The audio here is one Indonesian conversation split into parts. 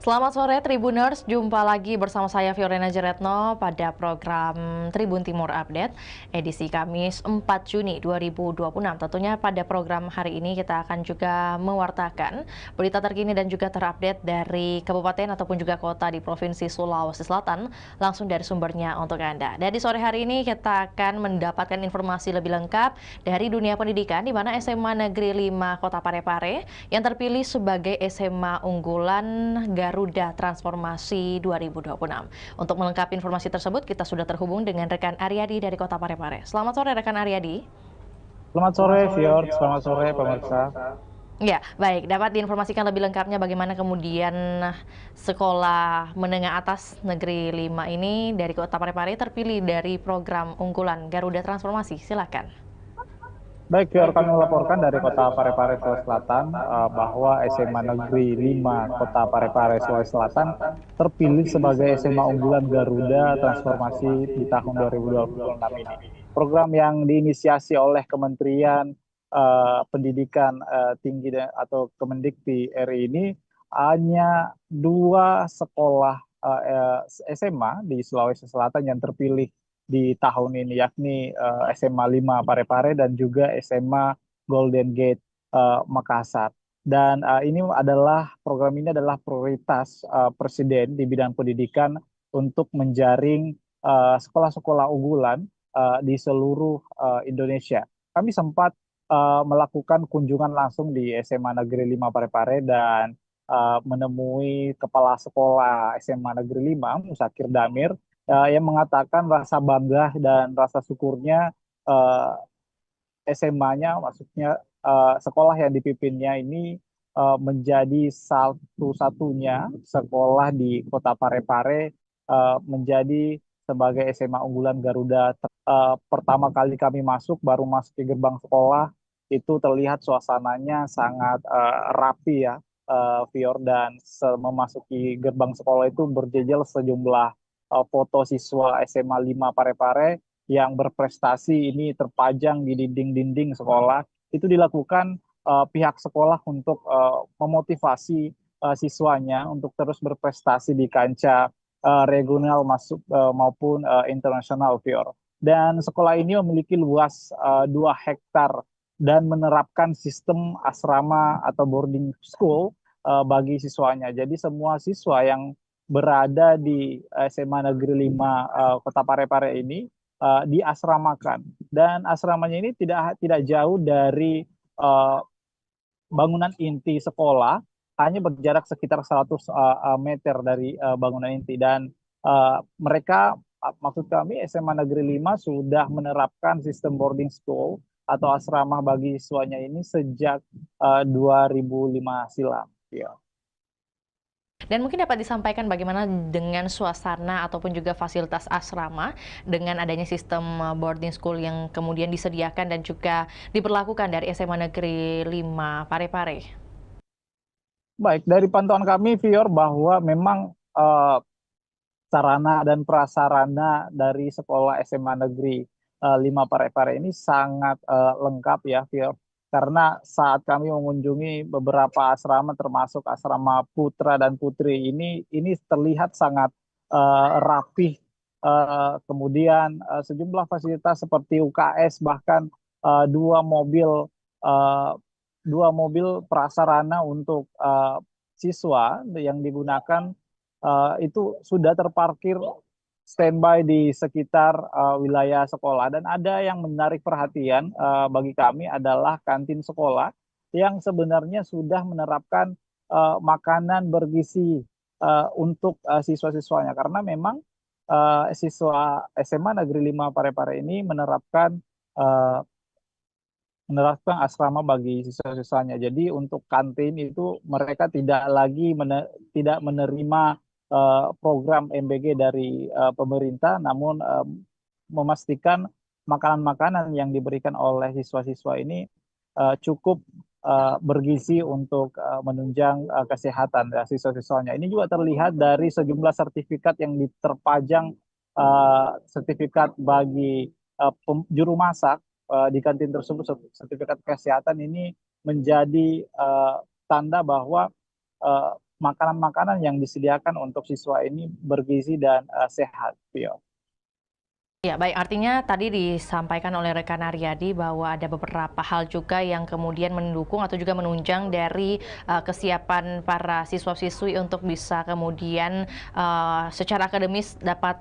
Selamat sore Tribuners, jumpa lagi bersama saya Fiorena Jeretno pada program Tribun Timur Update edisi Kamis 4 Juni 2026. Tentunya pada program hari ini kita akan juga mewartakan berita terkini dan juga terupdate dari kabupaten ataupun juga kota di Provinsi Sulawesi Selatan langsung dari sumbernya untuk Anda. Dan di sore hari ini kita akan mendapatkan informasi lebih lengkap dari dunia pendidikan di mana SMA Negeri 5 Kota Parepare yang terpilih sebagai SMA unggulan Garuda Transformasi 2026. Untuk melengkapi informasi tersebut, kita sudah terhubung dengan rekan Aryadi dari Kota Parepare. Selamat sore rekan Aryadi. Selamat sore, Fior. Selamat sore, pemirsa. Ya, baik. Dapat diinformasikan lebih lengkapnya bagaimana kemudian sekolah menengah atas Negeri 5 ini dari Kota Parepare terpilih dari program unggulan Garuda Transformasi. Silakan. Baik, Fior, kami melaporkan dari Kota Parepare, Sulawesi Selatan, bahwa SMA Negeri 5 Kota Parepare, Sulawesi Selatan terpilih sebagai SMA unggulan Garuda Transformasi di tahun 2026 ini. Program yang diinisiasi oleh Kementerian Pendidikan Tinggi atau Kemendikti RI ini hanya dua sekolah SMA di Sulawesi Selatan yang terpilih di tahun ini, yakni SMA 5 Parepare dan juga SMA Golden Gate Makassar. Dan program ini adalah prioritas Presiden di bidang pendidikan untuk menjaring sekolah-sekolah unggulan di seluruh Indonesia. Kami sempat melakukan kunjungan langsung di SMA Negeri 5 Parepare dan menemui Kepala Sekolah SMA Negeri 5, Musakir Damir, yang mengatakan rasa bangga dan rasa syukurnya SMA-nya, maksudnya sekolah yang dipimpinnya ini menjadi satu-satunya sekolah di Kota Parepare menjadi sebagai SMA unggulan Garuda. Pertama kali kami masuk, baru masuk ke gerbang sekolah, itu terlihat suasananya sangat rapi ya, Fior, dan memasuki gerbang sekolah itu berjejer sejumlah foto siswa SMA 5 Parepare yang berprestasi ini terpajang di dinding-dinding sekolah. Itu dilakukan pihak sekolah untuk memotivasi siswanya untuk terus berprestasi di kancah regional maupun internasional, Fior. Dan sekolah ini memiliki luas 2 hektar dan menerapkan sistem asrama atau boarding school bagi siswanya. Jadi semua siswa yang berada di SMA Negeri 5 Kota Parepare ini diasramakan, dan asramanya ini tidak jauh dari uh, bangunan inti sekolah, hanya berjarak sekitar 100 meter dari bangunan inti. Dan mereka, maksud kami SMA Negeri 5 sudah menerapkan sistem boarding school atau asrama bagi siswanya ini sejak 2005 silam. Ya. Dan mungkin dapat disampaikan bagaimana dengan suasana ataupun juga fasilitas asrama dengan adanya sistem boarding school yang kemudian disediakan dan juga diberlakukan dari SMA Negeri 5 Parepare. Baik, dari pantauan kami, Fior, bahwa memang sarana dan prasarana dari sekolah SMA Negeri 5 Parepare ini sangat lengkap ya, Fior. Karena saat kami mengunjungi beberapa asrama, termasuk asrama putra dan putri ini terlihat sangat rapih. Kemudian sejumlah fasilitas seperti UKS, bahkan eh, dua mobil eh, dua mobil prasarana untuk siswa yang digunakan itu sudah terparkir standby di sekitar wilayah sekolah. Dan ada yang menarik perhatian bagi kami adalah kantin sekolah yang sebenarnya sudah menerapkan makanan bergizi untuk siswa-siswanya, karena memang siswa SMA Negeri 5 Parepare ini uh, menerapkan asrama bagi siswa-siswanya. Jadi untuk kantin itu mereka tidak menerima program MBG dari pemerintah, namun memastikan makanan-makanan yang diberikan oleh siswa-siswa ini cukup bergizi untuk menunjang kesehatan siswa-siswanya. Ini juga terlihat dari sejumlah sertifikat yang terpajang, sertifikat bagi juru masak di kantin tersebut. Sertifikat kesehatan ini menjadi tanda bahwa makanan-makanan yang disediakan untuk siswa ini bergizi dan sehat, Vio. Ya, baik. Artinya tadi disampaikan oleh rekan Aryadi bahwa ada beberapa hal juga yang kemudian mendukung atau juga menunjang dari kesiapan para siswa-siswi untuk bisa kemudian secara akademis dapat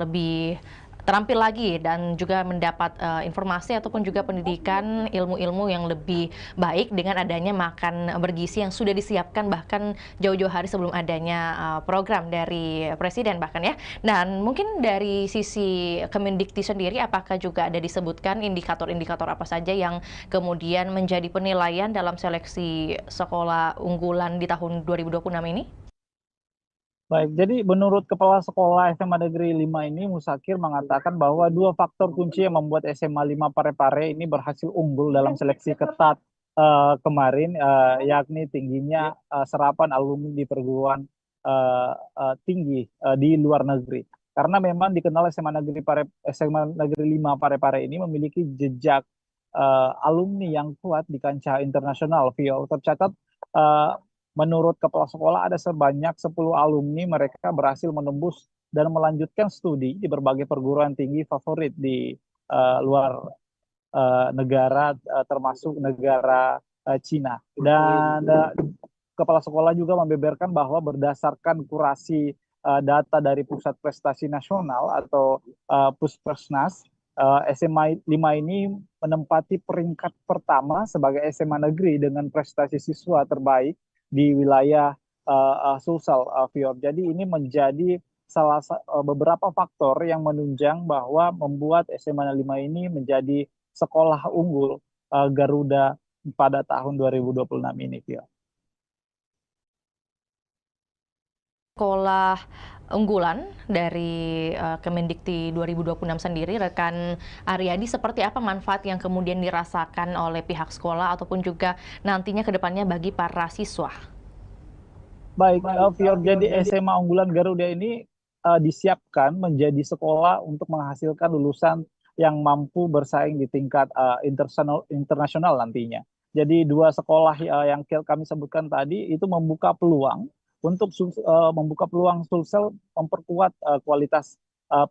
lebih terampil lagi dan juga mendapat informasi ataupun juga pendidikan ilmu-ilmu yang lebih baik dengan adanya makan bergizi yang sudah disiapkan bahkan jauh-jauh hari sebelum adanya program dari Presiden bahkan ya. Dan mungkin dari sisi Kemendikti sendiri, apakah juga ada disebutkan indikator-indikator apa saja yang kemudian menjadi penilaian dalam seleksi sekolah unggulan di tahun 2026 ini? Baik, jadi menurut Kepala Sekolah SMA Negeri 5 ini, Musakir mengatakan bahwa dua faktor kunci yang membuat SMA 5 Parepare ini berhasil unggul dalam seleksi ketat kemarin, yakni tingginya serapan alumni di perguruan tinggi di luar negeri. Karena memang dikenal SMA Negeri 5 Parepare ini memiliki jejak alumni yang kuat di kancah internasional. Vio, tercatat eh, menurut kepala sekolah ada sebanyak 10 alumni mereka berhasil menembus dan melanjutkan studi di berbagai perguruan tinggi favorit di luar negara, termasuk negara Cina. Dan kepala sekolah juga membeberkan bahwa berdasarkan kurasi data dari Pusat Prestasi Nasional atau Puspesnas, SMA 5 ini menempati peringkat pertama sebagai SMA negeri dengan prestasi siswa terbaik di wilayah Sulsel, Fior. Jadi ini menjadi beberapa faktor yang menunjang bahwa membuat SMA 5 ini menjadi sekolah unggul Garuda pada tahun 2026 ini, Fior. Sekolah unggulan dari Kemendikti 2026 sendiri, rekan Aryadi, seperti apa manfaat yang kemudian dirasakan oleh pihak sekolah ataupun juga nantinya ke depannya bagi para siswa? Baik, Fior, jadi SMA unggulan Garuda ini disiapkan menjadi sekolah untuk menghasilkan lulusan yang mampu bersaing di tingkat internasional nantinya. Jadi dua sekolah yang kami sebutkan tadi itu membuka peluang untuk membuka peluang Sulsel memperkuat kualitas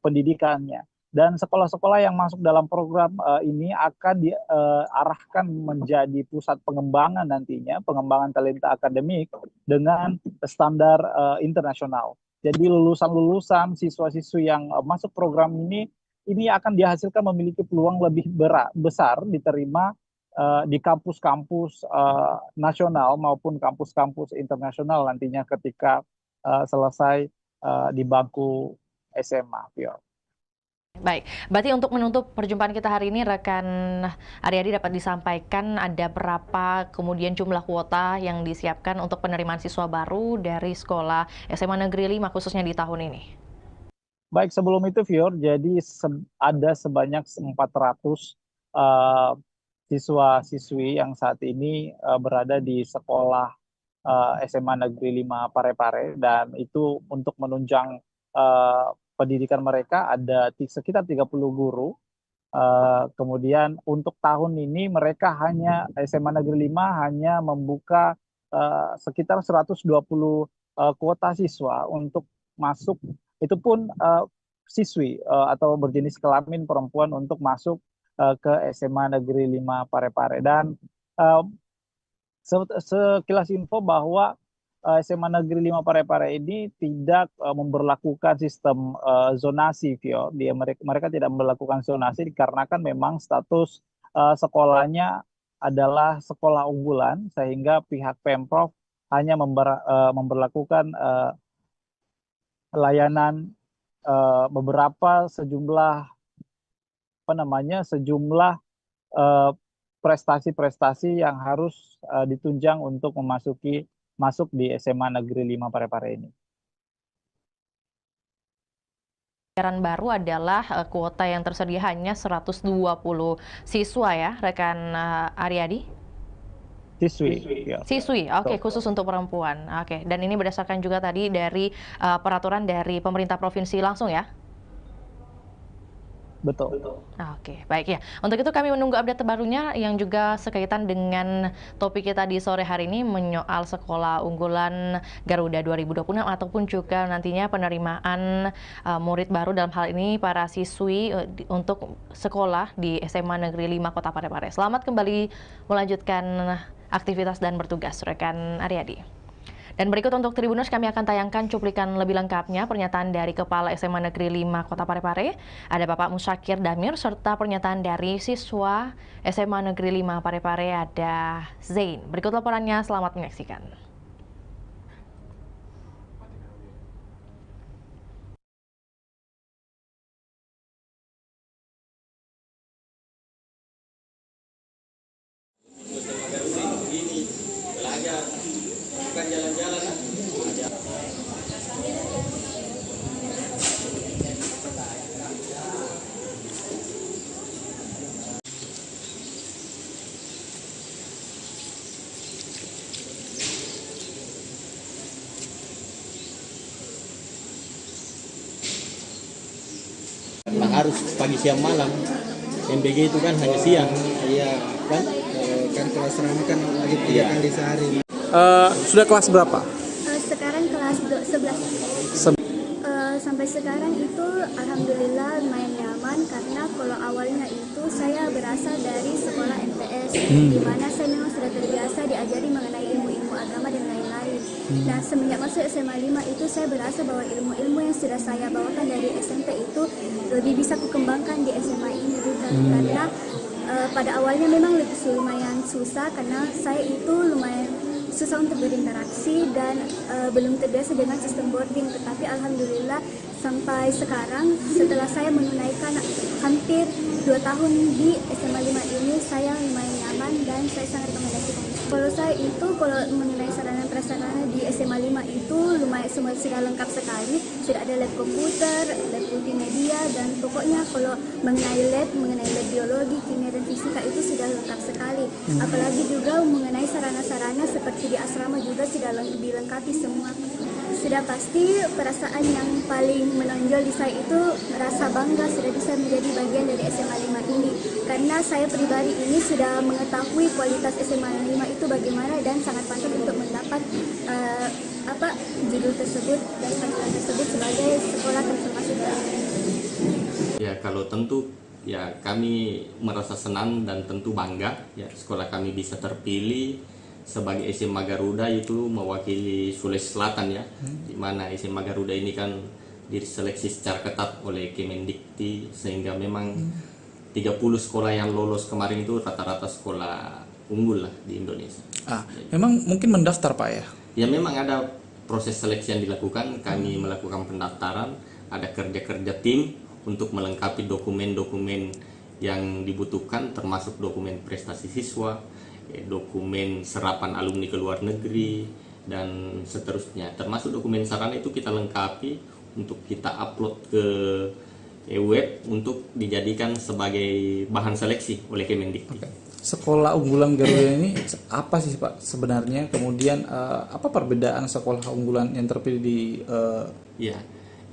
pendidikannya. Dan sekolah-sekolah yang masuk dalam program ini akan diarahkan menjadi pusat pengembangan nantinya, pengembangan talenta akademik dengan standar internasional. Jadi lulusan-lulusan siswa-siswi yang masuk program ini akan dihasilkan memiliki peluang lebih besar diterima di kampus-kampus nasional maupun kampus-kampus internasional nantinya ketika selesai di bangku SMA. Baik, berarti untuk menutup perjumpaan kita hari ini, rekan Aryadi dapat disampaikan ada berapa kemudian jumlah kuota yang disiapkan untuk penerimaan siswa baru dari sekolah SMA Negeri 5 khususnya di tahun ini? Baik, sebelum itu, Fior, jadi ada sebanyak 400 uh, siswa-siswi yang saat ini berada di sekolah SMA Negeri 5 Parepare, dan itu untuk menunjang pendidikan mereka ada sekitar 30 guru. Kemudian untuk tahun ini mereka SMA Negeri 5 hanya membuka sekitar 120 kuota siswa untuk masuk, itu pun siswi atau berjenis kelamin perempuan untuk masuk ke SMA Negeri 5 Parepare. Dan uh, sekilas info bahwa SMA Negeri 5 Parepare ini tidak memberlakukan sistem zonasi, Vio. Mereka tidak memberlakukan zonasi dikarenakan memang status sekolahnya adalah sekolah unggulan, sehingga pihak Pemprov hanya memberlakukan layanan beberapa sejumlah eh, prestasi-prestasi yang harus ditunjang untuk masuk di SMA Negeri 5 Parepare ini. Pelajaran baru adalah kuota yang tersedia hanya 120 siswa ya, rekan Aryadi? Siswi. Ya. Siswi, oke, khusus untuk perempuan. Oke, dan ini berdasarkan juga tadi dari peraturan dari pemerintah provinsi langsung ya? Betul. Oke, baik ya. Untuk itu kami menunggu update terbarunya yang juga sekaitan dengan topik kita di sore hari ini menyoal sekolah unggulan Garuda 2026 ataupun juga nantinya penerimaan murid baru dalam hal ini para siswi untuk sekolah di SMA Negeri 5 Kota Parepare. Selamat kembali melanjutkan aktivitas dan bertugas, rekan Aryadi. Dan berikut untuk Tribuners kami akan tayangkan cuplikan lebih lengkapnya pernyataan dari Kepala SMA Negeri 5 Kota Parepare, ada Bapak Musyakir Damir, serta pernyataan dari siswa SMA Negeri 5 Parepare ada Zain. Berikut laporannya, selamat menyaksikan. Harus pagi siang malam. MBG itu kan hanya siang. Iya Kan? kan kalau asrama kan lagi 3 kali sehari. Sudah kelas berapa? Sekarang kelas 11. Sampai sekarang itu alhamdulillah lumayan nyaman karena kalau awalnya itu saya berasal dari sekolah MTS di mana saya memang sudah terbiasa diajari mengenai ilmu-ilmu agama dan lain-lain. Nah, semenjak masuk SMA 5 itu saya berasa bahwa ilmu-ilmu yang sudah saya bawakan dari SMP itu lebih bisa kukembangkan di SMA ini juga karena pada awalnya memang lumayan susah karena saya itu lumayan susah untuk berinteraksi dan belum terbiasa dengan sistem boarding, tetapi alhamdulillah sampai sekarang setelah saya menunaikan hampir 2 tahun di SMA 5 ini saya lumayan nyaman dan saya sangat rekomendasikan. Kalau saya itu kalau mengenai sarana prasarana di SMA 5 itu lumayan semua sudah lengkap sekali, sudah ada lab komputer, lab multimedia dan pokoknya kalau mengenai lab biologi, kimia dan fisika itu sudah lengkap sekali. Apalagi juga mengenai sarana-sarana seperti di asrama juga sudah dilengkapi semua. Sudah pasti perasaan yang paling menonjol di saya itu rasa bangga sudah bisa menjadi bagian dari SMA 5 ini. Karena saya pribadi ini sudah mengetahui kualitas SMA 5 itu bagaimana dan sangat pantas untuk mendapat judul tersebut dan panggilan tersebut sebagai sekolah transformasi budaya. Ya kalau tentu ya kami merasa senang dan tentu bangga ya sekolah kami bisa terpilih sebagai SMA Garuda itu mewakili Sulawesi Selatan ya, di mana SMA Garuda ini kan diseleksi secara ketat oleh Kemendikti sehingga memang 30 sekolah yang lolos kemarin itu rata-rata sekolah unggul lah di Indonesia. Memang mungkin mendaftar Pak ya? Ya memang ada proses seleksi yang dilakukan, kami melakukan pendaftaran, ada kerja-kerja tim untuk melengkapi dokumen-dokumen yang dibutuhkan termasuk dokumen prestasi siswa, dokumen serapan alumni ke luar negeri dan seterusnya, termasuk dokumen sarana itu kita lengkapi untuk kita upload ke web untuk dijadikan sebagai bahan seleksi oleh Kemendikti. Sekolah unggulan Garuda ini apa sih Pak sebenarnya? Kemudian apa perbedaan sekolah unggulan yang terpilih di Ya,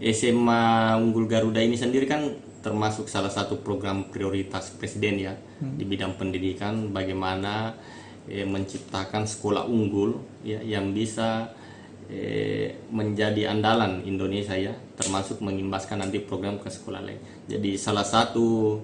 SMA Unggul Garuda ini sendiri kan termasuk salah satu program prioritas Presiden ya di bidang pendidikan, bagaimana menciptakan sekolah unggul ya yang bisa menjadi andalan Indonesia ya, termasuk mengimbaskan nanti program ke sekolah lain. Jadi salah satu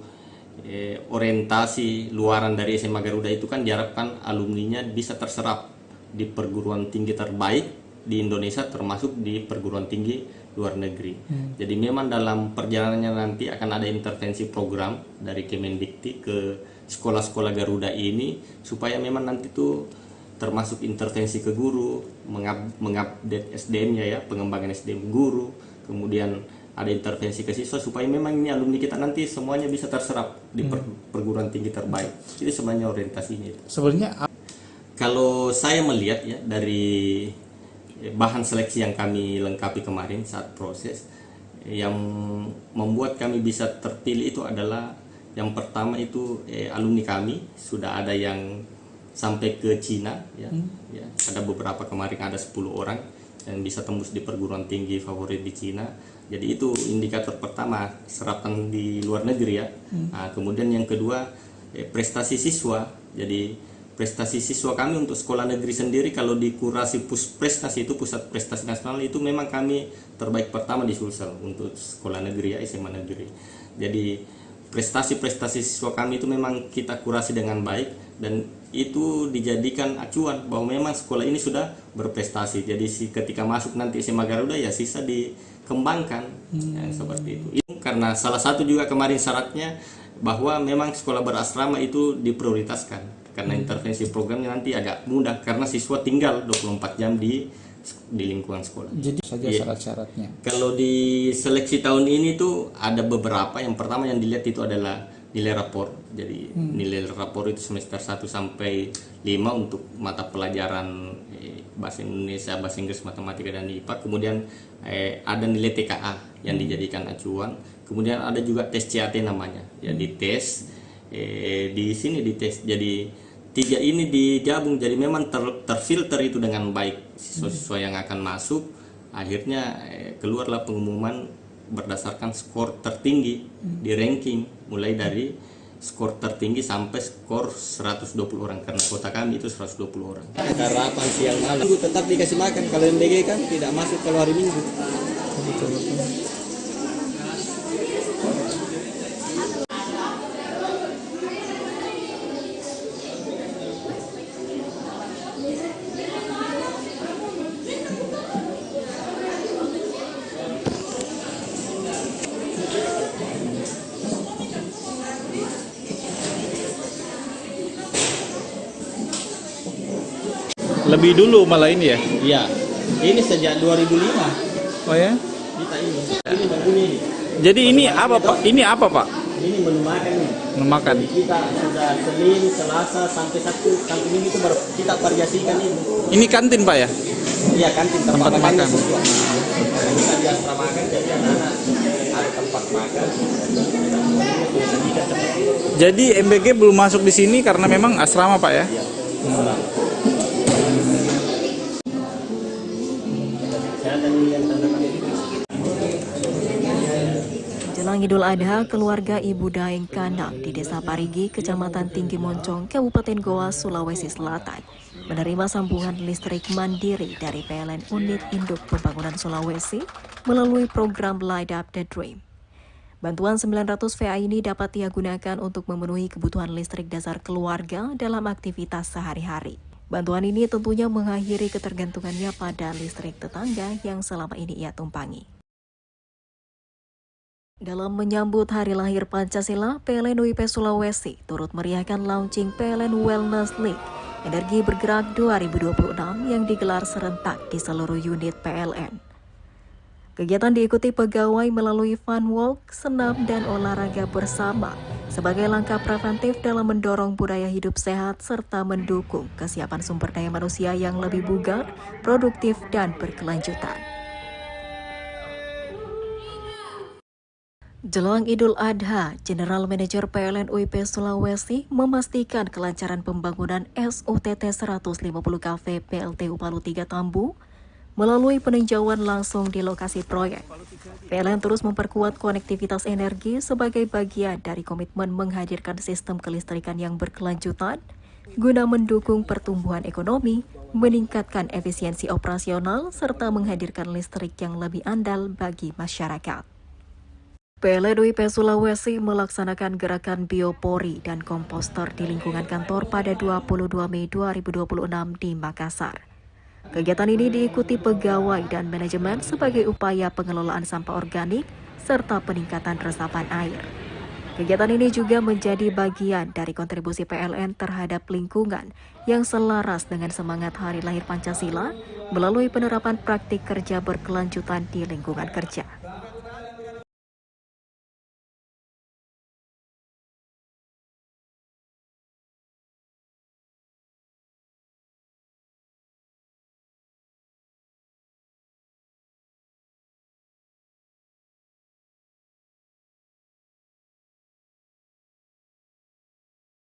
orientasi luaran dari SMA Garuda itu kan diharapkan alumninya bisa terserap di perguruan tinggi terbaik di Indonesia termasuk di perguruan tinggi luar negeri. Jadi memang dalam perjalanannya nanti akan ada intervensi program dari Kemendikti ke sekolah-sekolah Garuda ini supaya memang nanti tuh termasuk intervensi ke guru, mengupdate SDM-nya ya, pengembangan SDM guru, kemudian ada intervensi ke siswa supaya memang ini alumni kita nanti semuanya bisa terserap di perguruan tinggi terbaik. Jadi sebenarnya orientasinya itu. sebenarnya Kalau saya melihat ya dari bahan seleksi yang kami lengkapi kemarin saat proses, yang membuat kami bisa terpilih itu adalah yang pertama itu alumni kami sudah ada yang sampai ke Cina ya, ada beberapa kemarin ada 10 orang yang bisa tembus di perguruan tinggi favorit di Cina. Jadi itu indikator pertama serapan di luar negeri ya. Nah, kemudian yang kedua prestasi siswa. Jadi prestasi siswa kami untuk sekolah negeri sendiri kalau di kurasi prestasi itu pusat prestasi nasional itu memang kami terbaik pertama di Sulsel untuk sekolah negeri ya, SMA negeri. Jadi prestasi-prestasi siswa kami itu memang kita kurasi dengan baik dan itu dijadikan acuan bahwa memang sekolah ini sudah berprestasi. Jadi ketika masuk nanti SMA Garuda ya sisa dikembangkan ya, seperti itu. Karena salah satu juga kemarin syaratnya bahwa memang sekolah berasrama itu diprioritaskan karena intervensi programnya nanti agak mudah karena siswa tinggal 24 jam di lingkungan sekolah. Jadi saja syarat-syaratnya. Kalau di seleksi tahun ini tuh ada beberapa. Yang pertama yang dilihat itu adalah nilai rapor. Jadi nilai rapor itu semester 1 sampai 5 untuk mata pelajaran bahasa Indonesia, bahasa Inggris, matematika dan IPA. Kemudian ada nilai TKA yang dijadikan acuan. Kemudian ada juga tes CAT namanya. Jadi tes di sini dites. Jadi 3 ini digabung, jadi memang terfilter itu dengan baik siswa-siswa yang akan masuk. Akhirnya keluarlah pengumuman berdasarkan skor tertinggi di ranking, mulai dari skor tertinggi sampai skor 120 orang karena kota kami itu 120 orang. Harapan siang malam tetap dikasih makan, kalau MBG kan tidak masuk kalau hari Minggu. Lebih dulu malah ini ya? Iya, ini sejak 2005 Oh ya? kita ini begini. Jadi ini apa Pak? Ini apa Pak? Ini menu makan nih. Menu makan. Jadi kita sudah Senin, Selasa sampai Sabtu, sampai Minggu itu baru kita variasikan ini. Ini kantin Pak ya? Iya kantin Tempat makan. Siswa. Kita di asrama makan jadi anak-anak ada tempat makan. Jadi MBG belum masuk di sini karena memang asrama Pak ya? Jelang Idul Adha, keluarga Ibu Daeng Kanang di Desa Parigi, Kecamatan Tinggi Moncong, Kabupaten Goa, Sulawesi Selatan, menerima sambungan listrik mandiri dari PLN Unit Induk Pembangunan Sulawesi melalui program Light Up the Dream. Bantuan 900 VA ini dapat ia gunakan untuk memenuhi kebutuhan listrik dasar keluarga dalam aktivitas sehari-hari. Bantuan ini tentunya mengakhiri ketergantungannya pada listrik tetangga yang selama ini ia tumpangi. Dalam menyambut Hari Lahir Pancasila, PLN UIP Sulawesi turut meriahkan launching PLN Wellness League Energi Bergerak 2026 yang digelar serentak di seluruh unit PLN. Kegiatan diikuti pegawai melalui fun walk, senam, dan olahraga bersama sebagai langkah preventif dalam mendorong budaya hidup sehat serta mendukung kesiapan sumber daya manusia yang lebih bugar, produktif, dan berkelanjutan. Jelang Idul Adha, General Manager PLN UIP Sulawesi memastikan kelancaran pembangunan SUTT 150 KV PLTU Palu 3 Tambu melalui peninjauan langsung di lokasi proyek. PLN terus memperkuat konektivitas energi sebagai bagian dari komitmen menghadirkan sistem kelistrikan yang berkelanjutan guna mendukung pertumbuhan ekonomi, meningkatkan efisiensi operasional, serta menghadirkan listrik yang lebih andal bagi masyarakat. PLN UIP Sulawesi melaksanakan gerakan biopori dan komposter di lingkungan kantor pada 22 Mei 2026 di Makassar. Kegiatan ini diikuti pegawai dan manajemen sebagai upaya pengelolaan sampah organik serta peningkatan resapan air. Kegiatan ini juga menjadi bagian dari kontribusi PLN terhadap lingkungan yang selaras dengan semangat Hari Lahir Pancasila melalui penerapan praktik kerja berkelanjutan di lingkungan kerja.